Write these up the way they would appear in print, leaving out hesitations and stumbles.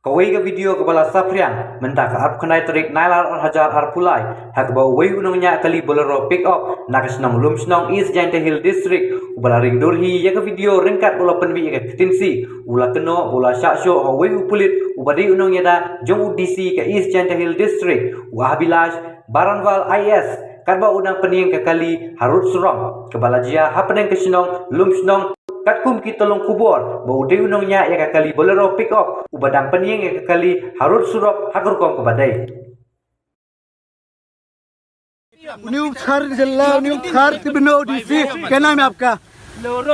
Kawai ke video kepala Saprian mendak arp kenai terik nailar hajar arpulai hak bau wei unongnya kali bolero pick up nak senong lum senong East Giant Hill District ubala ring durhi ya ke video ringkat bola penbi ya ke tinsi ula keno bola syaksho wei upulit ubadi unongnya da jong UDC ke East Giant Hill District wahabilash Baranwal IS karba unang pening ke kali harut surong kepala jia hapeneng ke senong lum senong Katkum kita long kubur, bau dia unongnya ya kali bolero pick up, ubadang pening ya kali harut surop hakur kom kebadai. New car jalla, new car tibno DC, kena me आपका?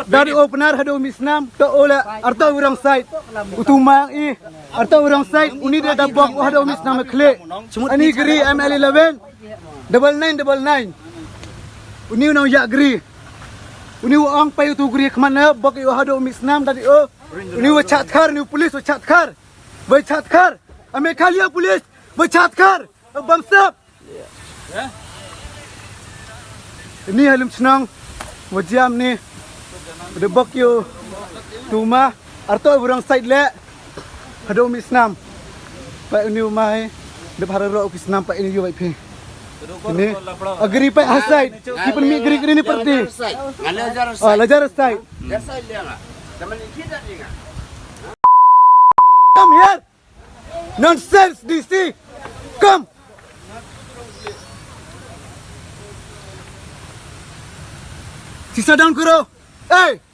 Dari opener hado misnam, to ola arta urang side, utuma i arta urang side, uni dia dabok hado misnam kle. Ani gri ML11, 9999. Uni unong ya gri. Uni uang payu tu guri kemana? Bagi hado misnam tadi Uni wacat kar, uni polis wacat kar, wacat kar. Amerika lihat polis wacat kar, bamsap. Ini halim senang, wajam ni. Ada bagi rumah, arto orang side le, hado misnam. Pak uni umai, depan rok misnam pak ini juga ip. Ini agri pak hasai, kita mi agri ini perti. Lajar side. Come here. Nonsense DC. Come. Sisa down kuro. Hey.